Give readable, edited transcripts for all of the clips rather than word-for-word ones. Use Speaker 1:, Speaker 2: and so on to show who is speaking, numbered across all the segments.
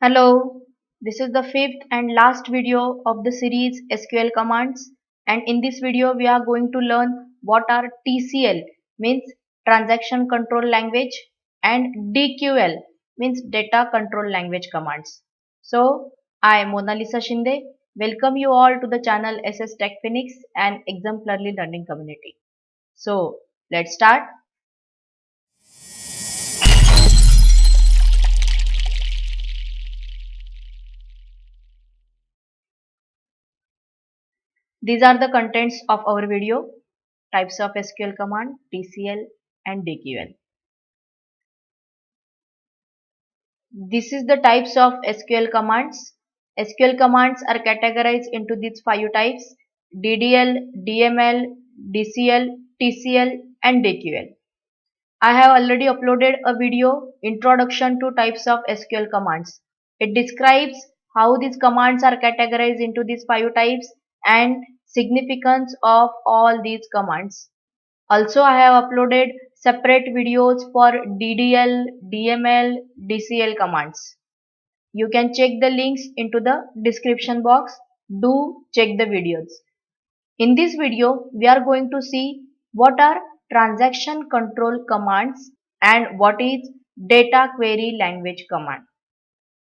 Speaker 1: Hello, this is the fifth and last video of the series SQL commands, and in this video we are going to learn what are TCL means transaction control language and DQL means data control language commands. So I Mona Lisa Shinde welcome you all to the channel SS Tech Phoenix and Exemplarly Learning Community. So let's start. These are the contents of our video: types of SQL command, TCL and DQL. This is the types of SQL commands. SQL commands are categorized into these five types: DDL, DML, DCL, TCL and DQL. I have already uploaded a video, Introduction to Types of SQL Commands. It describes how these commands are categorized into these five types and significance of all these commands. Also, I have uploaded separate videos for DDL, DML, DCL commands. You can check the links into the description box. Do check the videos. In this video, we are going to see what are transaction control commands and what is data query language command.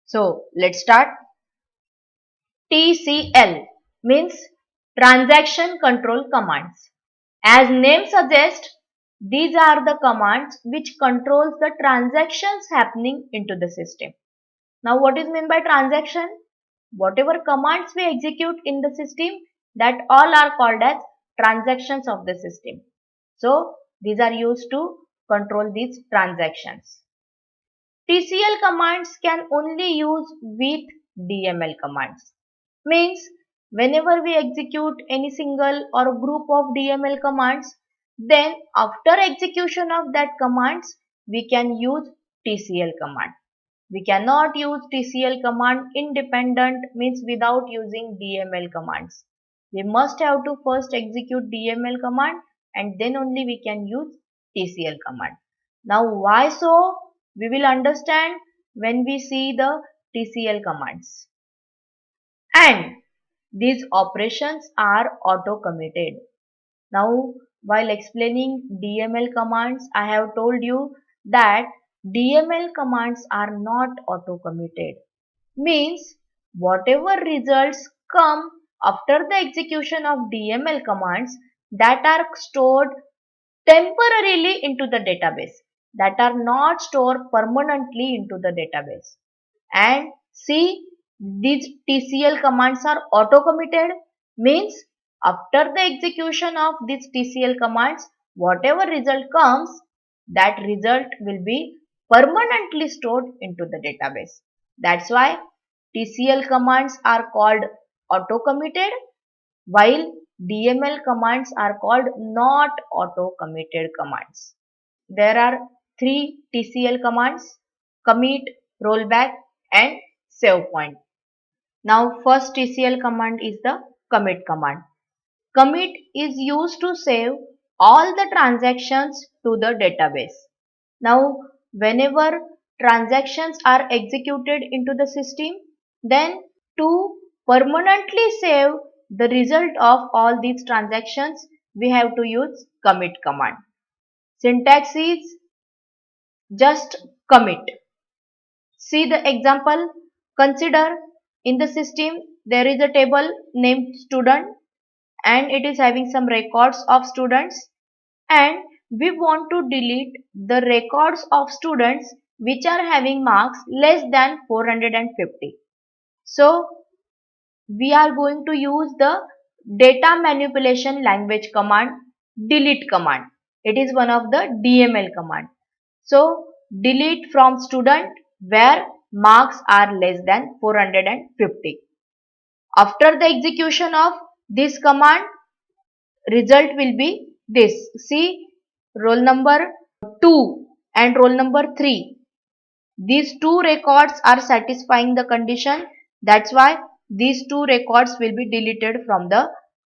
Speaker 1: So, let's start. TCL means transaction control commands. As name suggests, these are the commands which controls the transactions happening into the system. Now what is meant by transaction? Whatever commands we execute in the system, that all are called as transactions of the system. So these are used to control these transactions. TCL commands can only use with DML commands. Means whenever we execute any single or group of DML commands, then after execution of that commands, we can use TCL command. We cannot use TCL command independent, means without using DML commands. We must have to first execute DML command and then only we can use TCL command. Now why so? We will understand when we see the TCL commands. And these operations are auto-committed. Now, while explaining DML commands, I have told you that DML commands are not auto-committed. Means, whatever results come after the execution of DML commands, that are stored temporarily into the database, that are not stored permanently into the database. And see, these TCL commands are auto committed, means after the execution of these TCL commands, whatever result comes, that result will be permanently stored into the database. That's why TCL commands are called auto committed, while DML commands are called not auto committed commands. There are three TCL commands: commit, rollback and save point. Now first TCL command is the commit command. Commit is used to save all the transactions to the database. Now whenever transactions are executed into the system, then to permanently save the result of all these transactions, we have to use commit command. Syntax is just commit. See the example. Consider in the system there is a table named student and it is having some records of students, and we want to delete the records of students which are having marks less than 450. So we are going to use the data manipulation language command, delete command. It is one of the DML command. So delete from student where marks are less than 450. After the execution of this command, result will be this. See, roll number 2 and roll number 3. These two records are satisfying the condition. That's why these two records will be deleted from the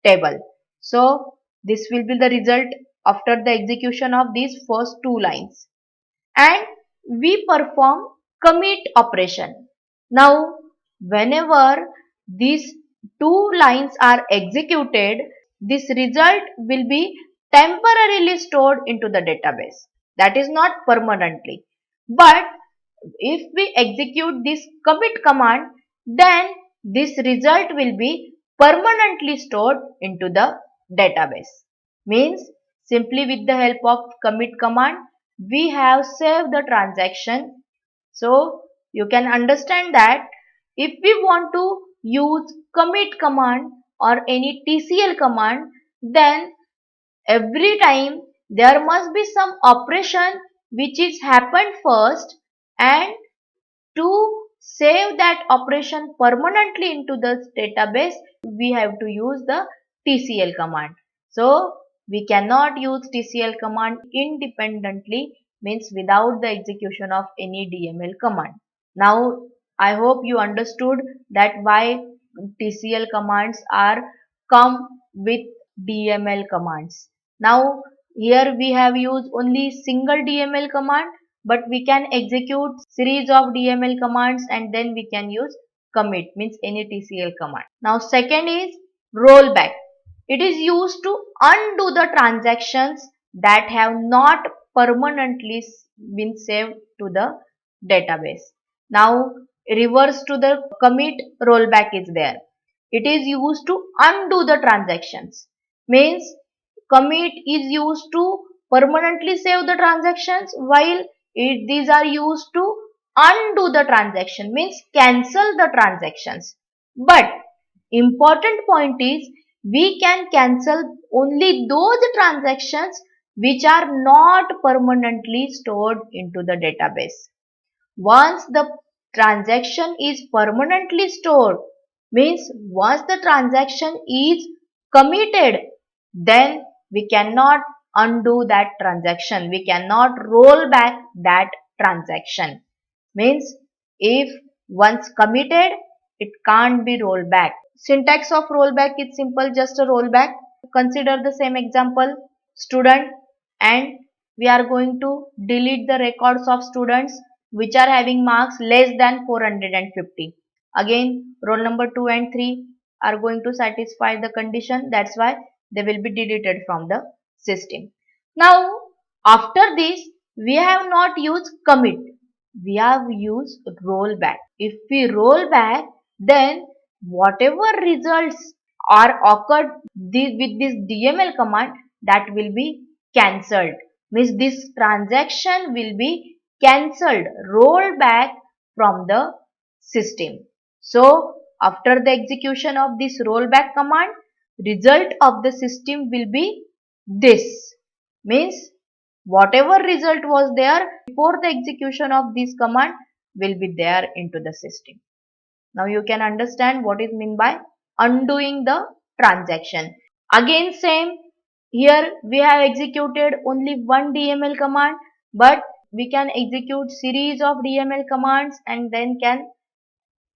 Speaker 1: table. So this will be the result after the execution of these first two lines. And we perform commit operation. Now, whenever these two lines are executed, this result will be temporarily stored into the database. That is not permanently. But if we execute this commit command, then this result will be permanently stored into the database. Means simply with the help of commit command, we have saved the transaction. So you can understand that if we want to use commit command or any TCL command, then every time there must be some operation which is happened first, and to save that operation permanently into the database, we have to use the TCL command. So we cannot use TCL command independently, means without the execution of any DML command. Now I hope you understood that why TCL commands are come with DML commands. Now here we have used only single DML command, but we can execute series of DML commands and then we can use commit, means any TCL command. Now second is rollback. It is used to undo the transactions that have not permanently been saved to the database. Now reverse to the commit, rollback is there. It is used to undo the transactions. Means commit is used to permanently save the transactions, while these are used to undo the transaction, means cancel the transactions. But important point is we can cancel only those transactions which are not permanently stored into the database. Once the transaction is permanently stored, means once the transaction is committed, then we cannot undo that transaction. We cannot roll back that transaction. Means if once committed, it can't be rolled back. Syntax of rollback is simple, just a rollback. Consider the same example, student, and we are going to delete the records of students which are having marks less than 450. Again, roll number 2 and 3 are going to satisfy the condition. That's why they will be deleted from the system. Now, after this, we have not used commit. We have used rollback. If we roll back, then whatever results are occurred with this DML command, that will be cancelled. Means this transaction will be cancelled, rolled back from the system. So after the execution of this rollback command, result of the system will be this. Means whatever result was there before the execution of this command will be there into the system. Now you can understand what is meant by undoing the transaction. Again same, here we have executed only one DML command, but we can execute series of DML commands and then can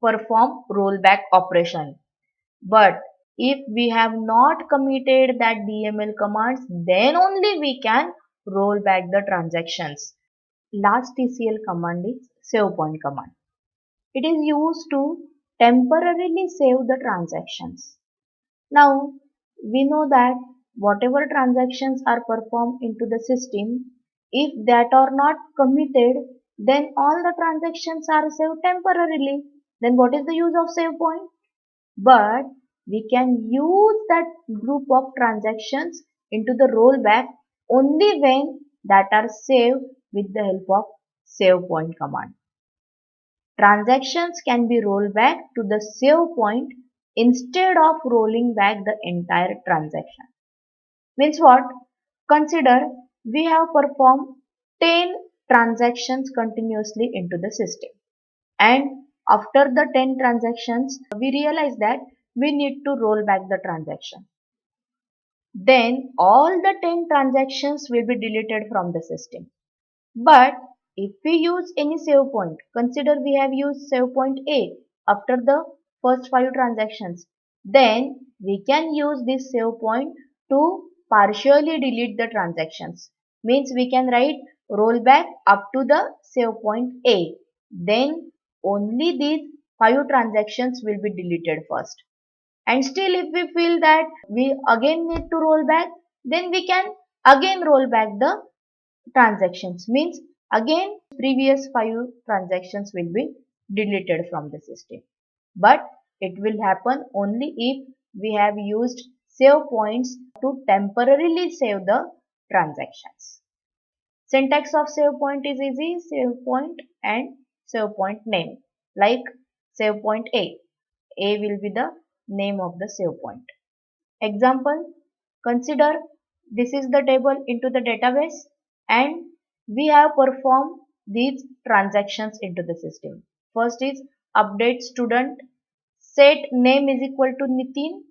Speaker 1: perform rollback operation. But if we have not committed that DML commands, then only we can roll back the transactions. Last TCL command is save point command. It is used to temporarily save the transactions. Now, we know that whatever transactions are performed into the system, if that are not committed, then all the transactions are saved temporarily. Then what is the use of save point? But we can use that group of transactions into the rollback only when that are saved with the help of save point command. Transactions can be rolled back to the save point instead of rolling back the entire transaction. Means what? Consider we have performed 10 transactions continuously into the system, and after the 10 transactions we realize that we need to roll back the transaction. Then all the 10 transactions will be deleted from the system. But if we use any save point, consider we have used save point A after the first 5 transactions, then we can use this save point to partially delete the transactions. Means we can write rollback up to the save point A. Then only these 5 transactions will be deleted first. And still if we feel that we again need to roll back, then we can again roll back the transactions. Means again previous 5 transactions will be deleted from the system. But it will happen only if we have used save points to temporarily save the transactions. Syntax of save point is easy. Save point and save point name. Like save point A. A will be the name of the save point. Example, consider this is the table into the database and we have performed these transactions into the system. First is update student, set name is equal to Nitin,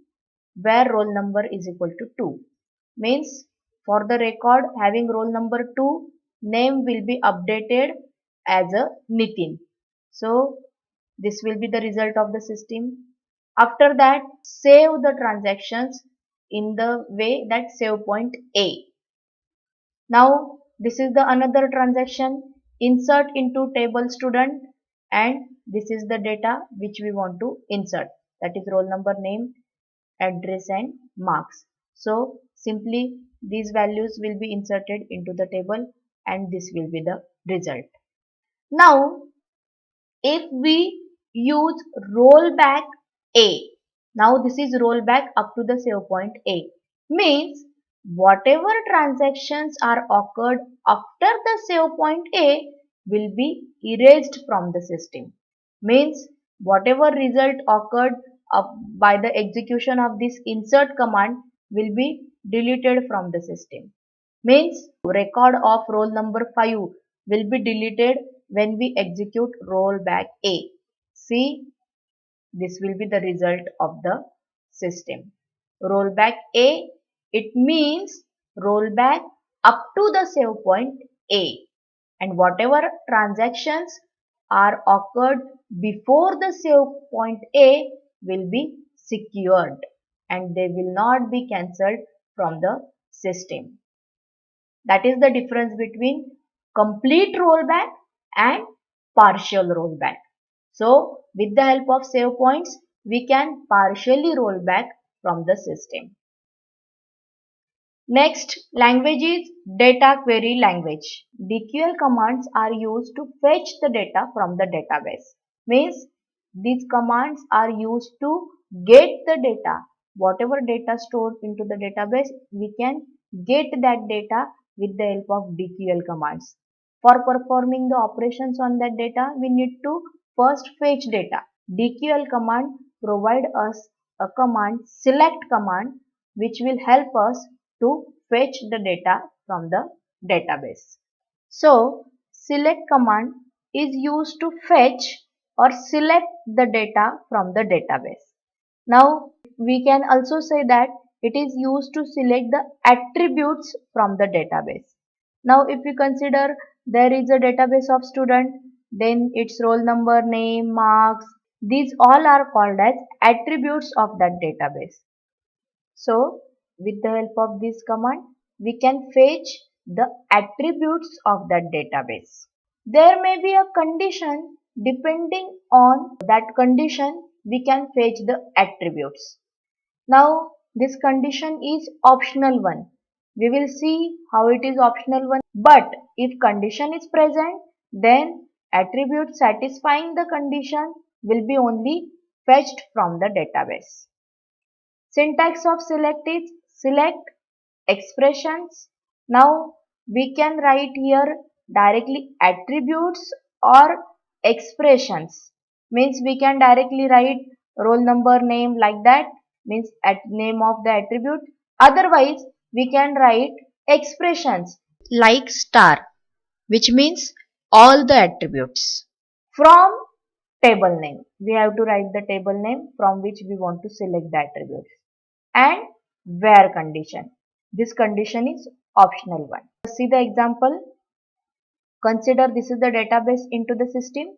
Speaker 1: where roll number is equal to 2. Means for the record having roll number 2, name will be updated as a Nitin. So this will be the result of the system. After that, save the transactions in the way that save point A. Now this is the another transaction, insert into table student, and this is the data which we want to insert, that is roll number, name, address and marks. So simply these values will be inserted into the table and this will be the result. Now if we use rollback A, now this is rollback up to the save point A, means whatever transactions are occurred after the save point A will be erased from the system. Means whatever result occurred by the execution of this insert command will be deleted from the system. Means record of roll number 5 will be deleted when we execute rollback A. See, this will be the result of the system. Rollback A, it means rollback up to the save point A, and whatever transactions are occurred before the save point A will be secured and they will not be cancelled from the system. That is the difference between complete rollback and partial rollback. So with the help of save points, we can partially roll back from the system. Next language is data query language. DQL commands are used to fetch the data from the database. Means these commands are used to get the data. Whatever data stored into the database, we can get that data with the help of DQL commands. For performing the operations on that data, we need to first fetch data. DQL command provide us a command, select command, which will help us to fetch the data from the database. So select command is used to fetch or select the data from the database. Now we can also say that it is used to select the attributes from the database. Now if we consider there is a database of student, then its roll number, name, marks, these all are called as attributes of that database. So with the help of this command, we can fetch the attributes of that database. There may be a condition. Depending on that condition, we can fetch the attributes. Now this condition is optional one. We will see how it is optional one. But if condition is present, then attribute satisfying the condition will be only fetched from the database. Syntax of select is select expressions. Now we can write here directly attributes or expressions. Means we can directly write roll number, name, like that, means at name of the attribute. Otherwise we can write expressions like star, which means all the attributes. From table name, we have to write the table name from which we want to select the attributes. And where condition. This condition is optional one. See the example. Consider this is the database into the system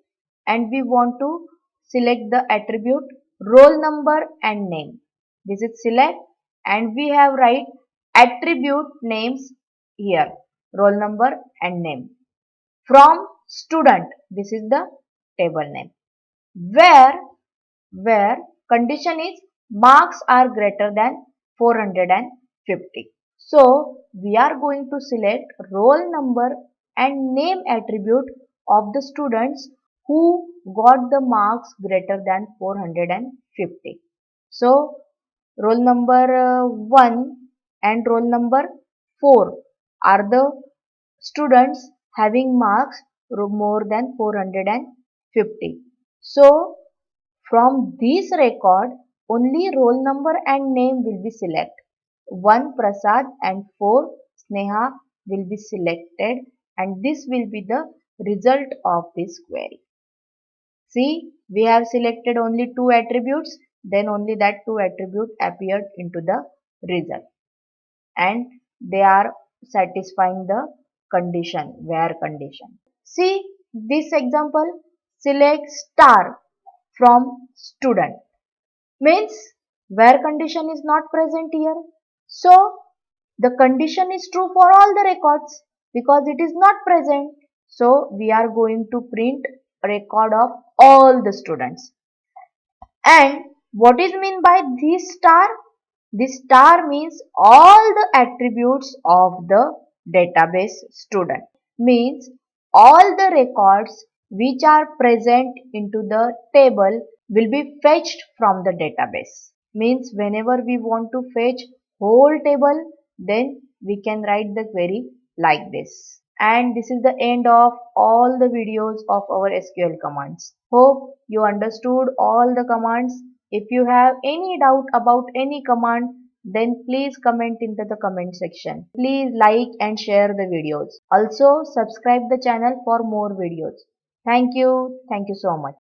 Speaker 1: and we want to select the attribute roll number and name. This is select and we have write attribute names here, roll number and name. From student, this is the table name. where condition is marks are greater than 450. So we are going to select roll number and name attribute of the students who got the marks greater than 450. So roll number 1 and roll number 4 are the students having marks more than 450. So from this record, only roll number and name will be selected. 1 Prasad and 4 Sneha will be selected, and this will be the result of this query. See, we have selected only 2 attributes, then only that 2 attribute appeared into the result, and they are satisfying the condition, where condition. See this example, select star from student, means where condition is not present here. So the condition is true for all the records because it is not present. So we are going to print a record of all the students. And what is mean by this star? This star means all the attributes of the database student. Means all the records which are present into the table will be fetched from the database. Means whenever we want to fetch whole table, then we can write the query like this. And this is the end of all the videos of our SQL commands. Hope you understood all the commands. If you have any doubt about any command, then please comment into the comment section. Please like and share the videos. Also subscribe the channel for more videos. Thank you. Thank you so much.